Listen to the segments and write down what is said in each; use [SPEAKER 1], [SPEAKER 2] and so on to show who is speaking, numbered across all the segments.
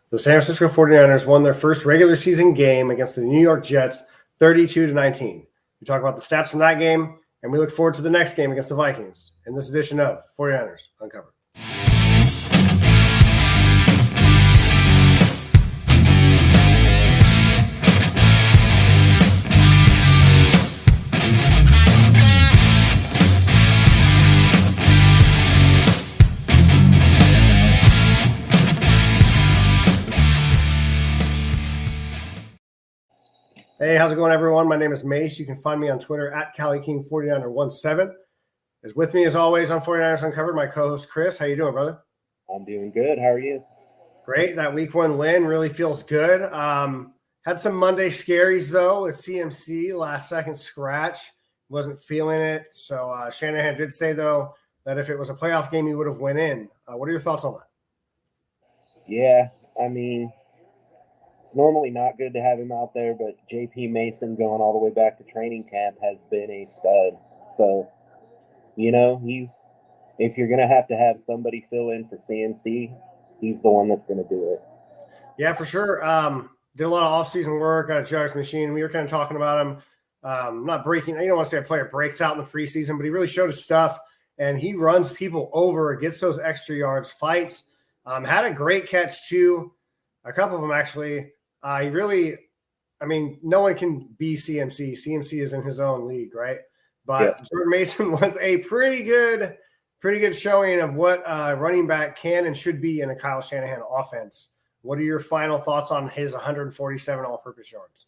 [SPEAKER 1] The San Francisco 49ers won their first regular season game against the New York Jets 32-19. We talk about the stats from that game, and we look forward to the next game against the Vikings in this edition of 49ers Uncovered. Hey, how's it going, everyone? My name is Mase. You can find me on Twitter at CaliKing49er17. Is with me, as always, on 49ers Uncovered, my co-host, Chris. How you doing, brother?
[SPEAKER 2] I'm doing good. How are you?
[SPEAKER 1] Great. That week one win really feels good. Had some Monday scaries, though, with CMC, last-second scratch. Wasn't feeling it. So Shanahan did say, though, that if it was a playoff game, he would have went in. What are your thoughts on that?
[SPEAKER 2] Yeah, I mean, it's normally not good to have him out there, but JP Mason going all the way back to training camp has been a stud. So, you know, if you're going to have somebody fill in for CMC, he's the one that's going to do it.
[SPEAKER 1] Yeah, for sure. Did a lot of off-season work, got a Judge machine. We were kind of talking about him, not breaking. You don't want to say a player breaks out in the preseason, but he really showed his stuff, and he runs people over, gets those extra yards, fights. Had a great catch, too. A couple of them, actually. He really, I mean, no one can be CMC. CMC is in his own league, right? But yeah. Jordan Mason was a pretty good showing of what running back can and should be in a Kyle Shanahan offense. What are your final thoughts on his 147 all-purpose yards?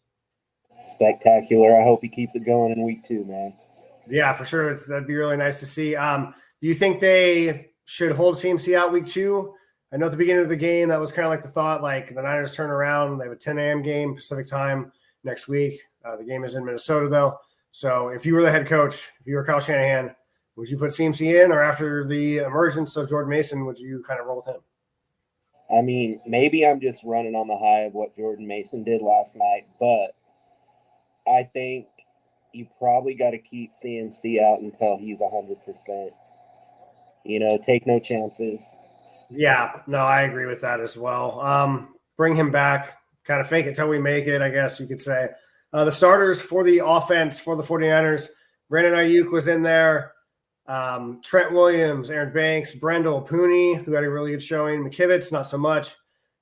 [SPEAKER 2] Spectacular. I hope he keeps it going in week 2, man.
[SPEAKER 1] Yeah, for sure. That'd be really nice to see. Do you think they should hold CMC out week 2? I know at the beginning of the game, that was kind of like the thought, like the Niners turn around. They have a 10 a.m. game Pacific time next week. The game is in Minnesota, though. So if you were the head coach, if you were Kyle Shanahan, would you put CMC in, or after the emergence of Jordan Mason, would you kind of roll with him?
[SPEAKER 2] I mean, maybe I'm just running on the high of what Jordan Mason did last night, but I think you probably got to keep CMC out until he's 100%. You know, take no chances.
[SPEAKER 1] Yeah, no, I agree with that as well. Bring him back, kind of fake it till we make it, I guess you could say. The starters for the offense for the 49ers, Brandon Aiyuk was in there. Trent Williams, Aaron Banks, Brendel, Pooney, who had a really good showing. McKivitz, not so much.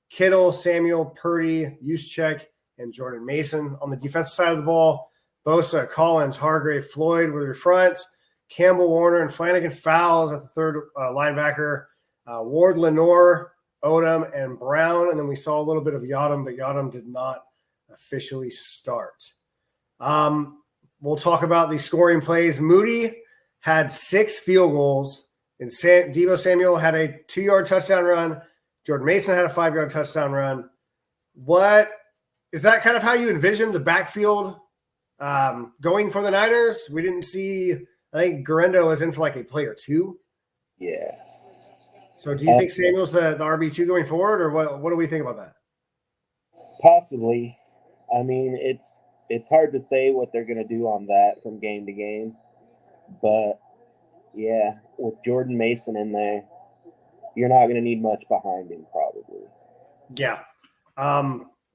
[SPEAKER 1] Kittle, Samuel, Purdy, Juszczyk, and Jordan Mason. On the defensive side of the ball, Bosa, Collins, Hargrave, Floyd were your fronts. Campbell, Warner, and Flanagan fouls at the third linebacker. Ward, Lenore, Odom, and Brown. And then we saw a little bit of Yadam, but Yadam did not officially start. We'll talk about the scoring plays. Moody had 6 field goals, and Deebo Samuel had a 2-yard touchdown run. Jordan Mason had a 5-yard touchdown run. What is that kind of how you envision the backfield going for the Niners? We didn't see, I think Garendo was in for like a play or 2.
[SPEAKER 2] Yeah.
[SPEAKER 1] So do you think Samuel's the RB2 going forward, or what do we think about that?
[SPEAKER 2] Possibly. I mean, it's hard to say what they're going to do on that from game to game. But, yeah, with Jordan Mason in there, you're not going to need much behind him probably.
[SPEAKER 1] Yeah.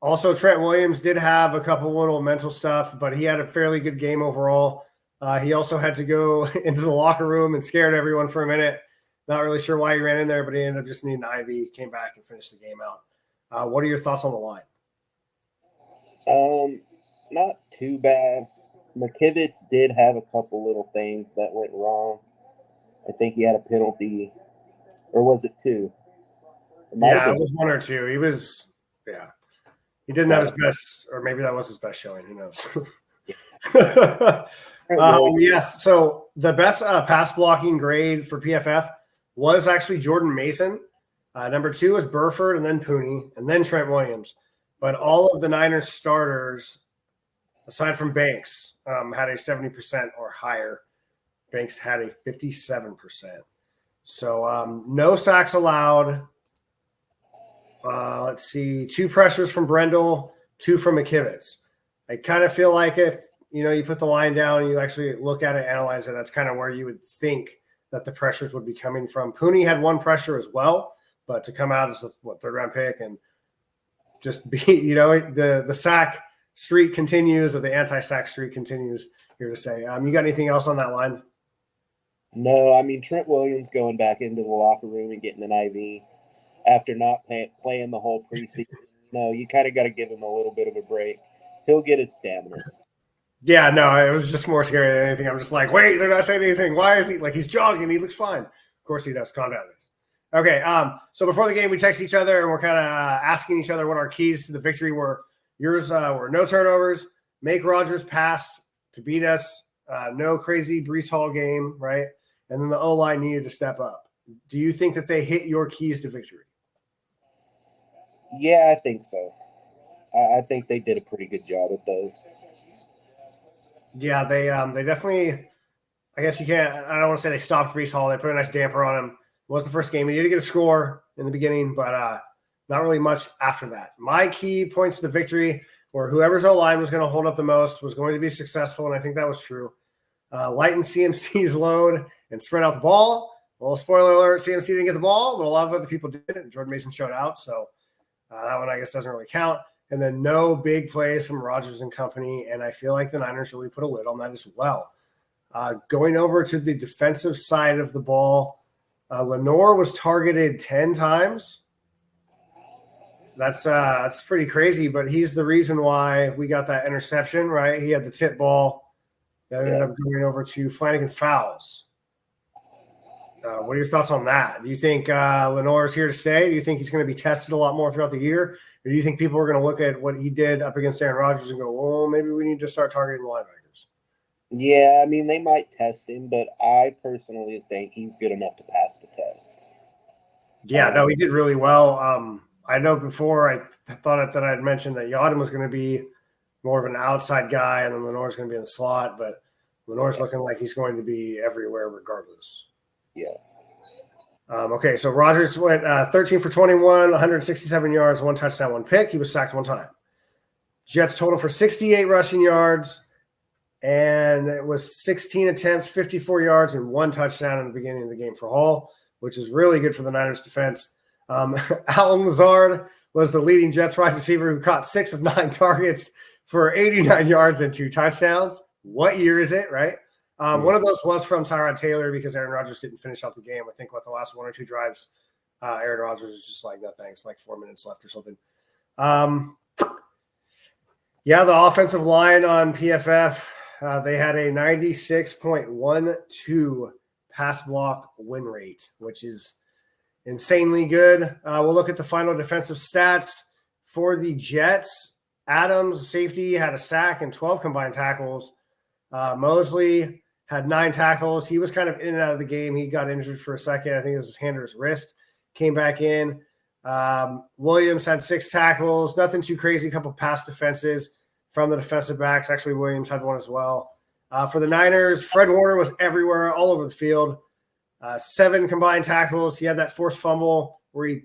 [SPEAKER 1] Also, Trent Williams did have a couple little mental stuff, but he had a fairly good game overall. He also had to go into the locker room and scared everyone for a minute. Not really sure why he ran in there, but he ended up just needing an IV, came back and finished the game out. What are your thoughts on the line?
[SPEAKER 2] Not too bad. McKivitz did have a couple little things that went wrong. I think he had a penalty, or was it 2?
[SPEAKER 1] It was 1 or 2. He was, he didn't have his best, or maybe that was his best showing. Who knows? Yes. So the best pass blocking grade for PFF was actually Jordan Mason. Number 2 was Burford, and then Pooney, and then Trent Williams. But all of the Niners starters, aside from Banks, had a 70% or higher. Banks had a 57%. So no sacks allowed. Let's see, 2 pressures from Brendel, 2 from McKivitz. I kind of feel like if you put the line down and you actually look at it, analyze it, that's kind of where you would think that the pressures would be coming from. Pooney had 1 pressure as well, but to come out as a 3rd-round pick and just be, the sack streak continues, or the anti-sack streak continues here to say. You got anything else on that line?
[SPEAKER 2] No, I mean, Trent Williams going back into the locker room and getting an IV after not playing the whole preseason. You kind of got to give him a little bit of a break. He'll get his stamina.
[SPEAKER 1] Yeah, no, it was just more scary than anything. I'm just like, wait, they're not saying anything. Why is he like, he's jogging, he looks fine. Of course he does. Calm down, guys. Okay, so before the game, we text each other and we're kind of asking each other what our keys to the victory were. Yours were no turnovers, make Rodgers pass to beat us, no crazy Breece Hall game, right? And then the O-line needed to step up. Do you think that they hit your keys to victory?
[SPEAKER 2] Yeah, I think so. I think they did a pretty good job at those.
[SPEAKER 1] Yeah, they definitely. I guess you can't. I don't want to say they stopped Breece Hall. They put a nice damper on him. It was the first game. He did get a score in the beginning, but not really much after that. My key points to the victory were whoever's O-line was going to hold up the most was going to be successful, and I think that was true. Lighten CMC's load and spread out the ball. Well, spoiler alert, CMC didn't get the ball, but a lot of other people did, and Jordan Mason showed out, so that one I guess doesn't really count. And then no big plays from Rodgers and company, and I feel like the Niners really put a lid on that as well. Going over to the defensive side of the ball, Lenore was targeted 10 times. That's pretty crazy, but he's the reason why we got that interception, right? He had the tip ball that ended up going over to Flanagan Fowles. What are your thoughts on that? Do you think Lenore is here to stay? Do you think he's going to be tested a lot more throughout the year? Or do you think people are going to look at what he did up against Aaron Rodgers and go, well, maybe we need to start targeting the linebackers?
[SPEAKER 2] Yeah, I mean, they might test him, but I personally think he's good enough to pass the test.
[SPEAKER 1] Yeah, no, he did really well. I know before I thought that I had mentioned that Yadin was going to be more of an outside guy and then Lenore's going to be in the slot, but Lenore's looking like he's going to be everywhere regardless.
[SPEAKER 2] Yeah.
[SPEAKER 1] Okay, so Rodgers went 13 for 21, 167 yards, 1 touchdown, 1 pick. He was sacked 1 time. Jets total for 68 rushing yards, and it was 16 attempts, 54 yards, and 1 touchdown in the beginning of the game for Hall, which is really good for the Niners defense. Alan Lazard was the leading Jets wide receiver who caught 6 of 9 targets for 89 yards and 2 touchdowns. What year is it, right? One of those was from Tyrod Taylor because Aaron Rodgers didn't finish out the game. I think with the last 1 or 2 drives, Aaron Rodgers was just like, no thanks, like 4 minutes left or something. Yeah, the offensive line on PFF, they had a 96.12 pass block win rate, which is insanely good. We'll look at the final defensive stats for the Jets. Adams, safety, had a sack and 12 combined tackles. Mosley had 9 tackles. He was kind of in and out of the game. He got injured for a second. I think it was his hand or his wrist. Came back in. Williams had 6 tackles. Nothing too crazy. A couple pass defenses from the defensive backs. Actually, Williams had 1 as well. For the Niners, Fred Warner was everywhere, all over the field. 7 combined tackles. He had that forced fumble where he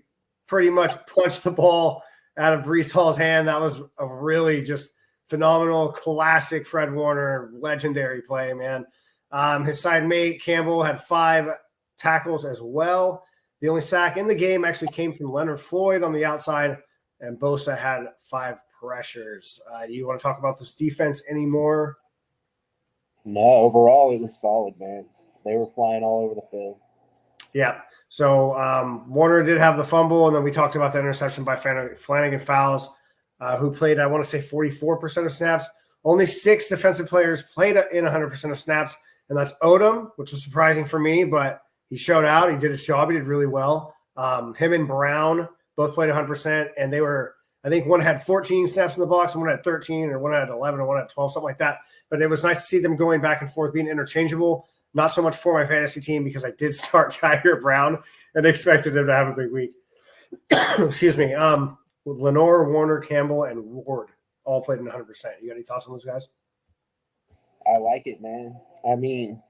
[SPEAKER 1] pretty much punched the ball out of Breece Hall's hand. That was a really just phenomenal, classic Fred Warner, legendary play, man. His side mate, Campbell, had 5 tackles as well. The only sack in the game actually came from Leonard Floyd on the outside, and Bosa had 5 pressures. Do you want to talk about this defense anymore?
[SPEAKER 2] No, overall it was solid, man. They were flying all over the field.
[SPEAKER 1] Yeah. So Warner did have the fumble, and then we talked about the interception by Flanagan Fowles, who played, I want to say, 44% of snaps. Only 6 defensive players played in 100% of snaps, and that's Odom, which was surprising for me, but he showed out. He did his job. He did really well. Him and Brown both played 100%, and they were, I think one had 14 snaps in the box, and one had 13, or one had 11, or one had 12, something like that. But it was nice to see them going back and forth, being interchangeable. Not so much for my fantasy team because I did start Tyler Brown and expected him to have a big week. Excuse me. Lenore, Warner, Campbell, and Ward all played in 100%. You got any thoughts on those guys?
[SPEAKER 2] I like it, man. I mean,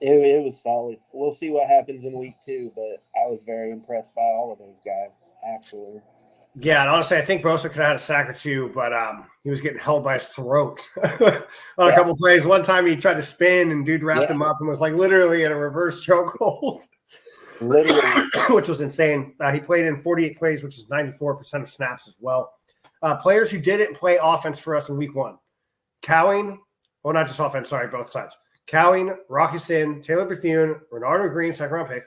[SPEAKER 2] it was solid. We'll see what happens in week 2, but I was very impressed by all of those guys, actually.
[SPEAKER 1] Yeah, and honestly, I think Bosa could have had a sack or 2, but he was getting held by his throat on a couple plays. One time he tried to spin, and dude wrapped him up and was like literally in a reverse chokehold.
[SPEAKER 2] Literally,
[SPEAKER 1] which was insane. He played in 48 plays, which is 94% of snaps as well. Players who didn't play offense for us in week 1. Cowing, well, not just offense, sorry, both sides. Cowing, Rocky Sin, Taylor Bethune, Renardo Green, second-round pick,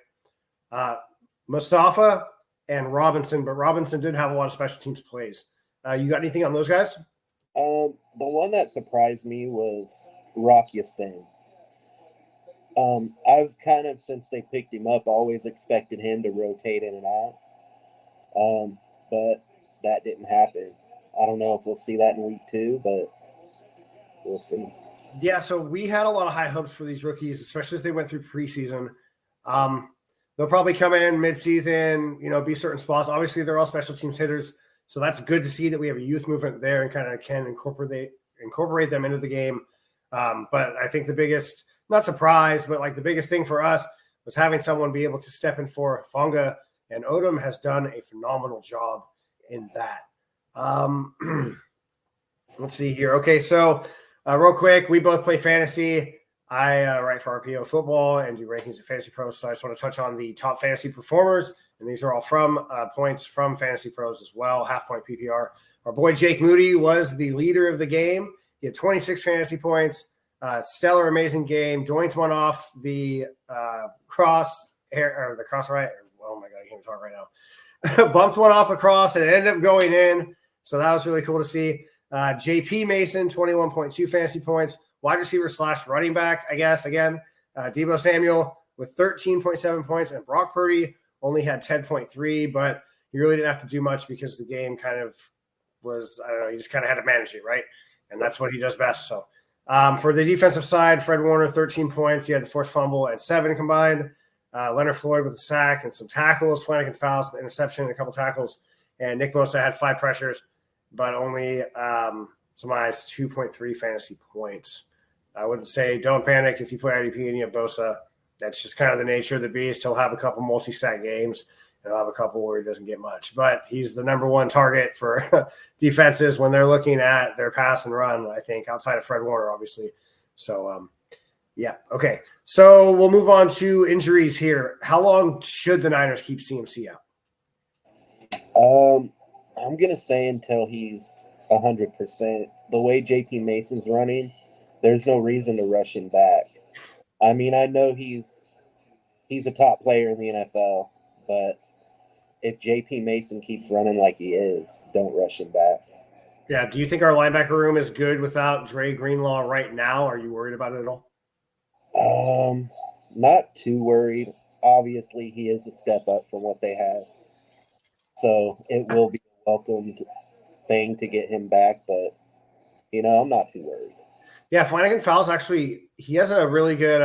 [SPEAKER 1] Mustafa, and Robinson, but Robinson did have a lot of special teams plays. You got anything on those guys?
[SPEAKER 2] the one that surprised me was Rocky Sin. I've kind of, since they picked him up, always expected him to rotate in and out. But that didn't happen. I don't know if we'll see that in week 2, but we'll see.
[SPEAKER 1] Yeah, so we had a lot of high hopes for these rookies, especially as they went through preseason. They'll probably come in midseason, be certain spots. Obviously, they're all special teams hitters, so that's good to see that we have a youth movement there and kind of can incorporate them into the game. But I think the biggest, not surprise, but like the biggest thing for us was having someone be able to step in for Hufanga, and Odom has done a phenomenal job in that. Let's see here. Okay, so real quick, we both play fantasy. I write for RPO Football and do rankings at Fantasy Pros, so I just want to touch on the top fantasy performers, and these are all from points from Fantasy Pros as well, half-point PPR. Our boy Jake Moody was the leader of the game. He had 26 fantasy points. Stellar, amazing game. Doinked one off the cross right. Oh my God, I can't talk right now. Bumped one off the cross and it ended up going in. So that was really cool to see. JP Mason, 21.2 fantasy points. Wide receiver / running back, I guess, again. Deebo Samuel with 13.7 points. And Brock Purdy only had 10.3, but he really didn't have to do much because the game kind of was, I don't know, he just kind of had to manage it, right? And that's what he does best. So for the defensive side, Fred Warner, 13 points. He had the forced fumble at 7 combined. Leonard Floyd with a sack and some tackles. Flanagan fouls, the interception, and a couple tackles. And Nick Bosa had 5 pressures, but only some eyes 2.3 fantasy points. I wouldn't say don't panic if you play IDP and you have Bosa. That's just kind of the nature of the beast. He'll have a couple multi-sack games, and he'll have a couple where he doesn't get much. But he's the number one target for defenses when they're looking at their pass and run, I think, outside of Fred Warner, obviously. So, yeah. Okay. So we'll move on to injuries here. How long should the Niners keep CMC out?
[SPEAKER 2] I'm going to say until he's 100%. The way JP Mason's running, there's no reason to rush him back. I mean, I know he's a top player in the NFL, but if JP Mason keeps running like he is, don't rush him back.
[SPEAKER 1] Yeah. Do you think our linebacker room is good without Dre Greenlaw right now? Are you worried about it at all?
[SPEAKER 2] Not too worried. Obviously, he is a step up from what they have. So it will be a welcomed thing to get him back, but, I'm not too worried.
[SPEAKER 1] Yeah, Flanagan fouls actually, he has a really good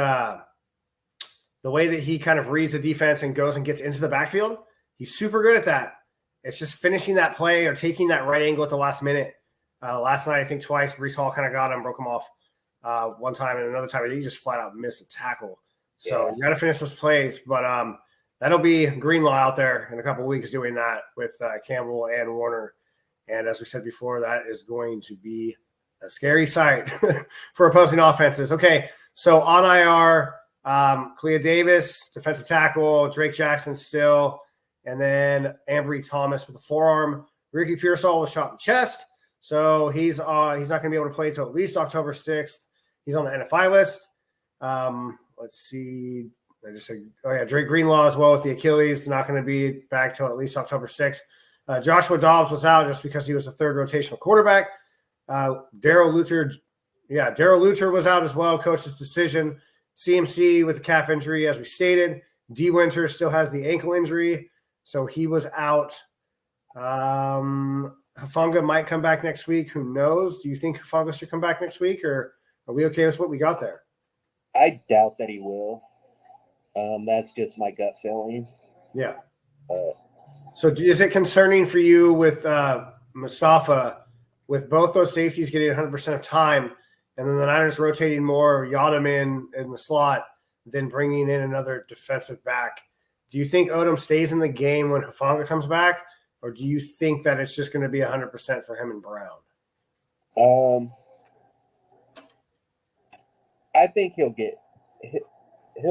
[SPEAKER 1] the way that he kind of reads the defense and goes and gets into the backfield. He's super good at that. It's just finishing that play or taking that right angle at the last minute. Last night, I think twice, Breece Hall kind of got him, broke him off one time, and another time he just flat out missed a tackle. So you got to finish those plays. But that'll be Greenlaw out there in a couple of weeks doing that with Campbell and Warner. And as we said before, that is going to be a scary sight for opposing offenses. Okay, so on IR, Clea Davis, defensive tackle, Drake Jackson still, and then Ambry Thomas with a forearm. Ricky Pearsall was shot in the chest, so he's not going to be able to play until at least October 6th. He's on the NFI list. Let's see. I just said, Drake Greenlaw as well with the Achilles, not going to be back till at least October 6th. Joshua Dobbs was out just because he was a third rotational quarterback. Darrell Luther was out as well. Coach's decision. CMC with a calf injury, as we stated. D. Winter still has the ankle injury, so he was out. Hufanga might come back next week. Who knows? Do you think Hufanga should come back next week, or are we okay with what we got there?
[SPEAKER 2] I doubt that he will. That's just my gut feeling.
[SPEAKER 1] Yeah. So is it concerning for you with Mustafa, with both those safeties getting 100% of time, and then the Niners rotating more, Yadam in the slot, than bringing in another defensive back? Do you think Odom stays in the game when Hufanga comes back, or do you think that it's just going to be 100% for him and Brown?
[SPEAKER 2] I think he'll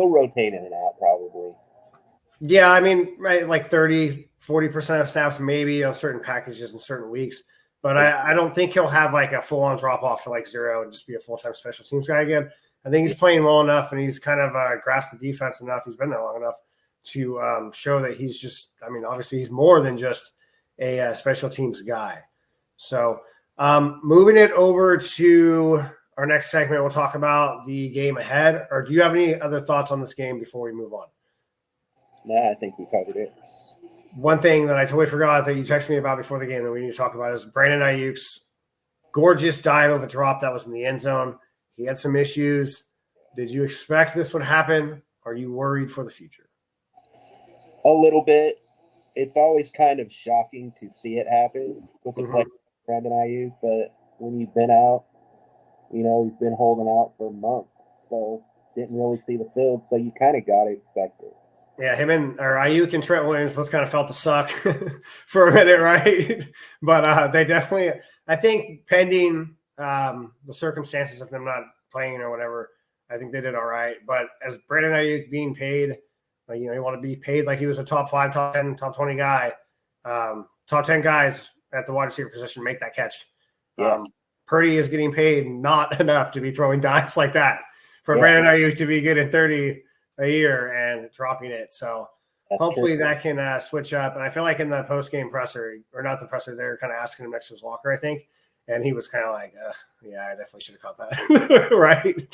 [SPEAKER 2] rotate in and out probably.
[SPEAKER 1] Yeah, I mean, right, like 30-40% of snaps maybe on certain packages in certain weeks. But I don't think he'll have like a full-on drop-off to like 0 and just be a full-time special teams guy again. I think he's playing well enough and he's kind of grasped the defense enough. He's been there long enough to show that he's just, I mean, obviously he's more than just a special teams guy. So moving it over to our next segment, we'll talk about the game ahead. Or do you have any other thoughts on this game before we move on?
[SPEAKER 2] Nah, I think we covered it.
[SPEAKER 1] One thing that I totally forgot that you texted me about before the game that we need to talk about is Brandon Aiyuk's gorgeous dive of a drop that was in the end zone. He had some issues. Did you expect this would happen? Are you worried for the future?
[SPEAKER 2] A little bit. It's always kind of shocking to see it happen with the player Brandon Aiyuk, but when you've been out, you know, he's been holding out for months, so didn't really see the field, so you kind of got to expect it.
[SPEAKER 1] Yeah, Aiyuk and Trent Williams both kind of felt the suck for a minute, right? But they definitely, I think, pending the circumstances of them not playing or whatever, I think they did all right. But as Brandon Aiyuk being paid, you know, you want to be paid like he was a top 5, top 10, top 20 guy. Top 10 guys at the wide receiver position make that catch.
[SPEAKER 2] Yeah.
[SPEAKER 1] Purdy is getting paid not enough to be throwing dimes like that. For Brandon Aiyuk to be getting 30 a year and dropping it. So hopefully that can switch up. And I feel like in the post-game presser, or not the presser, they're kind of asking him next to his locker, I think. And he was kind of like, yeah, I definitely should have caught that. Right?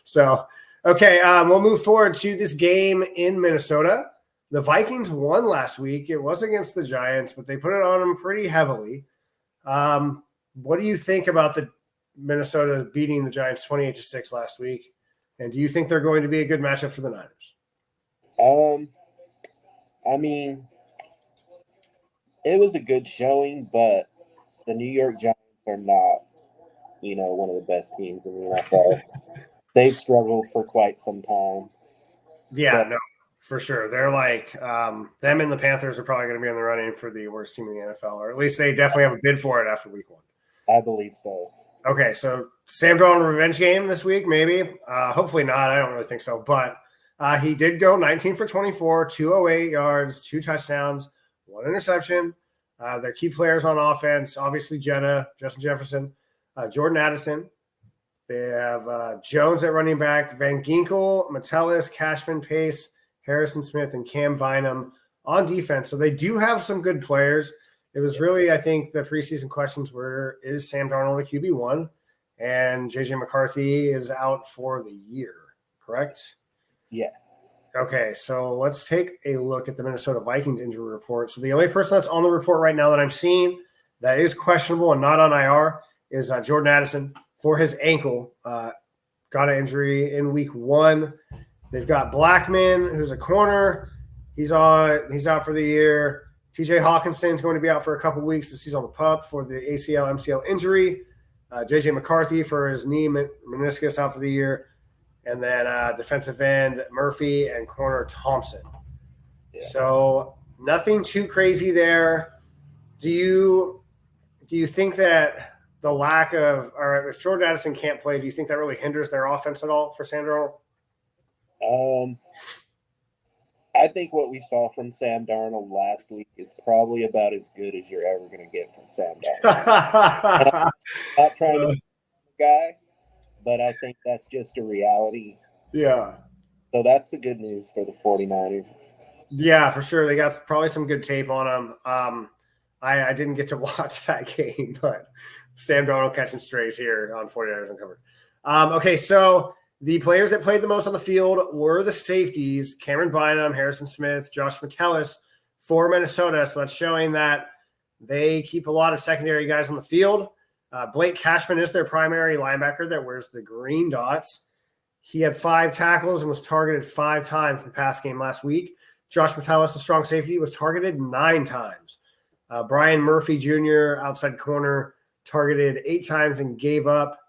[SPEAKER 1] So, okay, we'll move forward to this game in Minnesota. The Vikings won last week. It was against the Giants, but they put it on them pretty heavily. What do you think about the Minnesota beating the Giants 28-6 last week? And do you think they're going to be a good matchup for the Niners?
[SPEAKER 2] I mean, it was a good showing, but the New York Giants are not, you know, one of the best teams in the NFL. They've struggled for quite some time.
[SPEAKER 1] Yeah, no, for sure. They're like them and the Panthers are probably going to be in the running for the worst team in the NFL, or at least they definitely have a bid for it after week 1.
[SPEAKER 2] I believe so.
[SPEAKER 1] Okay, so Sam Darnold revenge game this week, maybe. Hopefully not. I don't really think so. But he did go 19 for 24, 208 yards, 2 touchdowns, 1 interception. Their key players on offense, obviously Justin Jefferson, Jordan Addison. They have Jones at running back, Van Ginkel, Metellus, Cashman, Pace, Harrison Smith, and Cam Bynum on defense. So they do have some good players. It was really, I think, the preseason questions were, is Sam Darnold a QB1? And J.J. McCarthy is out for the year, correct?
[SPEAKER 2] Yeah.
[SPEAKER 1] Okay, so let's take a look at the Minnesota Vikings injury report. So the only person that's on the report right now that I'm seeing that is questionable and not on IR is Jordan Addison for his ankle. Got an injury in week 1. They've got Blackman, who's a corner. He's out for the year. TJ Hawkinson's going to be out for a couple weeks as he's on the PUP for the ACL, MCL injury. JJ McCarthy for his knee meniscus out for the year. And then defensive end Murphy and corner Thompson. Yeah. So nothing too crazy there. Do you think that the lack of – all right, if Jordan Addison can't play, do you think that really hinders their offense at all for Sam Darnold?
[SPEAKER 2] I think what we saw from Sam Darnold last week is probably about as good as you're ever going to get from Sam Darnold. Not trying to be a guy, but I think that's just a reality.
[SPEAKER 1] Yeah.
[SPEAKER 2] So that's the good news for the 49ers.
[SPEAKER 1] Yeah, for sure. They got probably some good tape on them. I didn't get to watch that game, but Sam Darnold catching strays here on 49ers Uncovered. Okay, so the players that played the most on the field were the safeties, Cameron Bynum, Harrison Smith, Josh Metellus for Minnesota. So that's showing that they keep a lot of secondary guys on the field. Blake Cashman is their primary linebacker that wears the green dots. He had 5 tackles and was targeted 5 times in the pass game last week. Josh Metellus, a strong safety, was targeted 9 times. Brian Murphy Jr., outside corner, targeted 8 times and gave up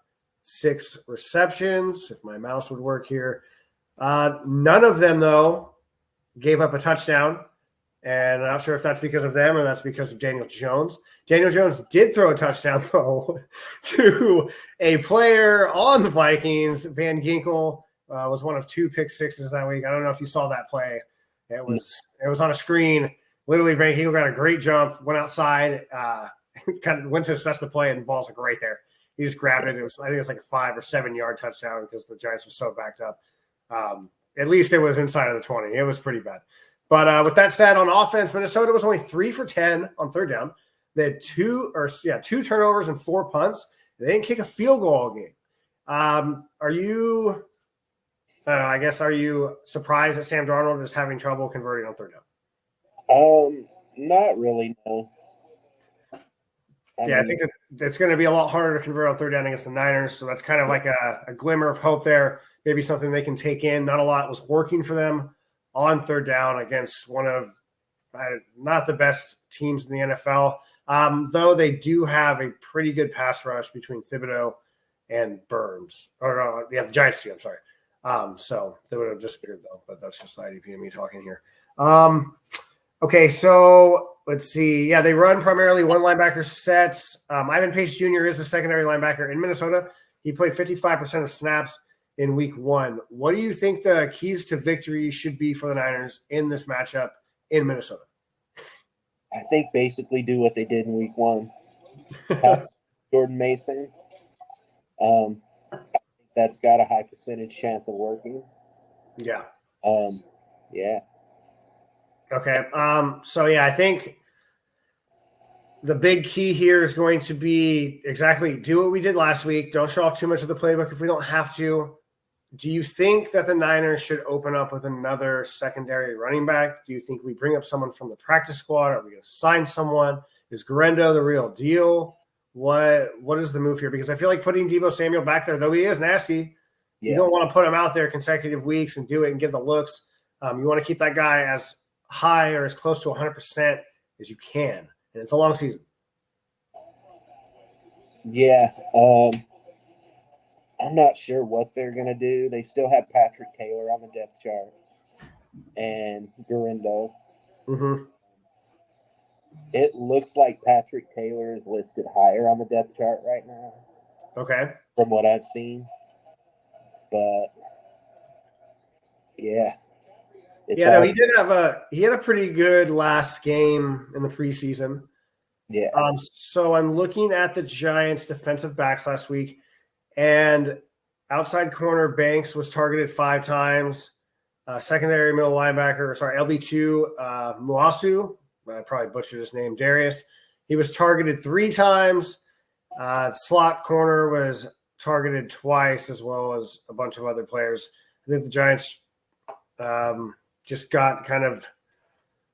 [SPEAKER 1] 6 receptions, if my mouse would work here. None of them, though, gave up a touchdown. And I'm not sure if that's because of them or that's because of Daniel Jones. Daniel Jones did throw a touchdown, though, to a player on the Vikings. Van Ginkel was one of 2 pick sixes that week. I don't know if you saw that play. It was on a screen. Literally, Van Kegel got a great jump, went outside, kind of went to assess the play, and the ball's like right there. He just grabbed it. I think it was like a 5 or 7 yard touchdown because the Giants were so backed up. At least it was inside of the 20. It was pretty bad. But with that said, on offense, Minnesota was only 3 for 10 on third down. They had two turnovers and 4 punts. They didn't kick a field goal all game. Are you surprised that Sam Darnold is having trouble converting on third down?
[SPEAKER 2] Not really, no.
[SPEAKER 1] I think that it's going to be a lot harder to convert on third down against the Niners. So that's kind of like a glimmer of hope there. Maybe something they can take in. Not a lot was working for them on third down against one of not the best teams in the NFL. Though they do have a pretty good pass rush between Thibodeau and Burns. The Giants do, I'm sorry. So Thibodeau disappeared though, but that's just the IDP and me talking here. Okay, so let's see. Yeah, they run primarily one linebacker sets. Ivan Pace Jr. is the secondary linebacker in Minnesota. He played 55% of snaps in week 1. What do you think the keys to victory should be for the Niners in this matchup in Minnesota?
[SPEAKER 2] I think basically do what they did in week 1. Jordan Mason. I think that's got a high percentage chance of working.
[SPEAKER 1] Yeah.
[SPEAKER 2] Yeah.
[SPEAKER 1] Okay. I think the big key here is going to be exactly do what we did last week. Don't show off too much of the playbook if we don't have to. Do you think that the Niners should open up with another secondary running back? Do you think we bring up someone from the practice squad? Are we going to sign someone? Is Garendo the real deal? What is the move here? Because I feel like putting Deebo Samuel back there, though he is nasty, you don't want to put him out there consecutive weeks and do it and give the looks. You want to keep that guy as high or as close to 100% as you can. And it's a long season.
[SPEAKER 2] Yeah. I'm not sure what they're going to do. They still have Patrick Taylor on the depth chart and Garendo.
[SPEAKER 1] Mm-hmm.
[SPEAKER 2] It looks like Patrick Taylor is listed higher on the depth chart right now.
[SPEAKER 1] Okay.
[SPEAKER 2] From what I've seen. But, yeah.
[SPEAKER 1] He had a pretty good last game in the preseason.
[SPEAKER 2] Yeah.
[SPEAKER 1] So I'm looking at the Giants' defensive backs last week, and outside corner Banks was targeted 5 times. Secondary middle linebacker, LB2 Muasu, I probably butchered his name, Darius. He was targeted 3 times. Slot corner was targeted twice, as well as a bunch of other players. I think the Giants just got kind of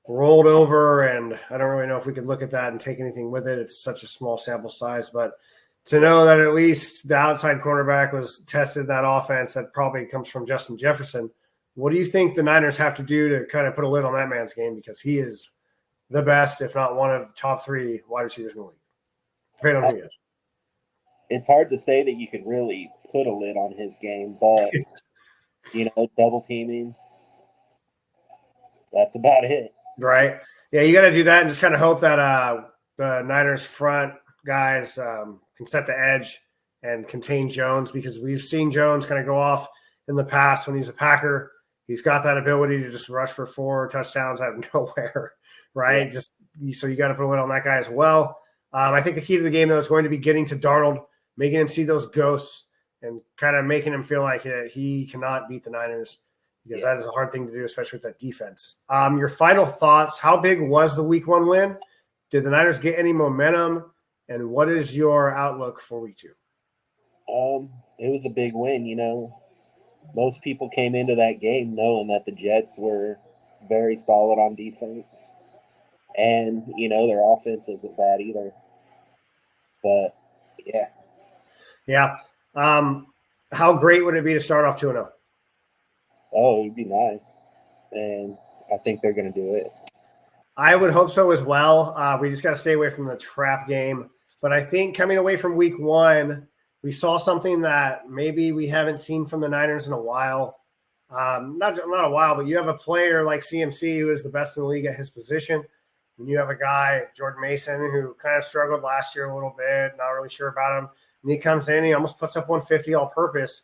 [SPEAKER 1] rolled over, and I don't really know if we could look at that and take anything with it. It's such a small sample size, but to know that at least the outside cornerback was tested in that offense, that probably comes from Justin Jefferson. What do you think the Niners have to do to kind of put a lid on that man's game? Because he is the best, if not one of the top 3 wide receivers in the league. Depending on who he is.
[SPEAKER 2] It's hard to say that you could really put a lid on his game, but, double teaming, that's about it.
[SPEAKER 1] Right. Yeah, you got to do that and just kind of hope that the Niners front guys can set the edge and contain Jones, because we've seen Jones kind of go off in the past when he's a Packer. He's got that ability to just rush for 4 touchdowns out of nowhere, right? Yeah. So you got to put a lid on that guy as well. I think the key to the game, though, is going to be getting to Darnold, making him see those ghosts and kind of making him feel like he cannot beat the Niners, because that is a hard thing to do, especially with that defense. Your final thoughts, how big was the week 1 win? Did the Niners get any momentum? And what is your outlook for week 2?
[SPEAKER 2] It was a big win, Most people came into that game knowing that the Jets were very solid on defense. And, their offense isn't bad either. But, yeah.
[SPEAKER 1] Yeah. How great would it be to start off 2-0?
[SPEAKER 2] Oh, it'd be nice. And I think they're going to do it.
[SPEAKER 1] I would hope so as well. We just got to stay away from the trap game. But I think coming away from week 1, we saw something that maybe we haven't seen from the Niners in a while. Not a while, but you have a player like CMC who is the best in the league at his position. And you have a guy, Jordan Mason, who kind of struggled last year a little bit, not really sure about him. And he comes in, he almost puts up 150 all purpose.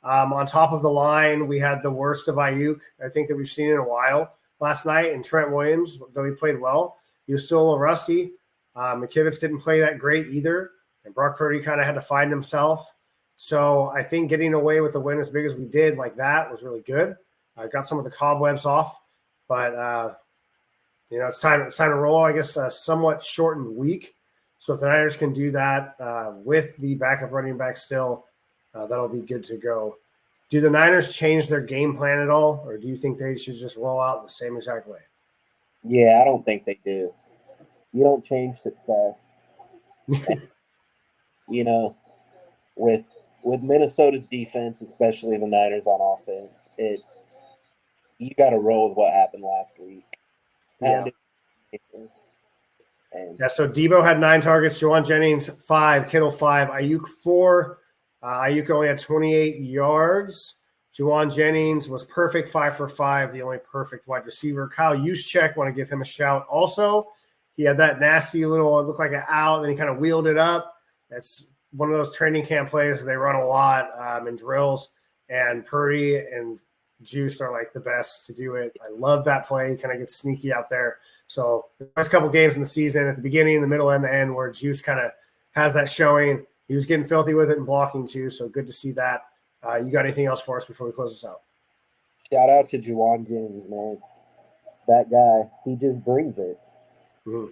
[SPEAKER 1] On top of the line, we had the worst of Aiyuk, I think, that we've seen in a while. last night, and Trent Williams, though he played well, he was still a little rusty. McKivitz didn't play that great either, and Brock Purdy kind of had to find himself. So I think getting away with a win as big as we did like that was really good. Got some of the cobwebs off, but it's time to roll. I guess a somewhat shortened week. So if the Niners can do that with the backup running back still, that'll be good to go. Do the Niners change their game plan at all, or do you think they should just roll out the same exact way?
[SPEAKER 2] Yeah, I don't think they do. You don't change success. With Minnesota's defense, especially the Niners on offense, you got to roll with what happened last week.
[SPEAKER 1] Yeah. So Debo had 9 targets, Juwan Jennings 5, Kittle 5, Aiyuk 4. Aiyuk only had 28 yards. Juwan Jennings was perfect, 5 for 5, the only perfect wide receiver. Kyle Juszczyk, want to give him a shout also. He had that nasty little, it looked like an out, and then he kind of wheeled it up. That's one of those training camp plays. They run a lot in drills, and Purdy and Juice are like the best to do it. I love that play. He kind of gets sneaky out there. So the first couple games in the season, at the beginning, the middle, and the end, where Juice kind of has that showing. He was getting filthy with it and blocking too, so good to see that. You got anything else for us before we close this out?
[SPEAKER 2] Shout out to Juwan Jennings, man. That guy, he just brings it.
[SPEAKER 1] Mm-hmm.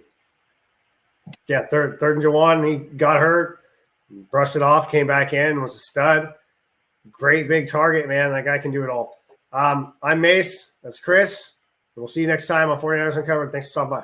[SPEAKER 1] Yeah, third and Juwan, he got hurt, brushed it off, came back in, was a stud. Great big target, man. That guy can do it all. I'm Mase. That's Chris. We'll see you next time on 49ers Uncovered. Thanks for stopping by.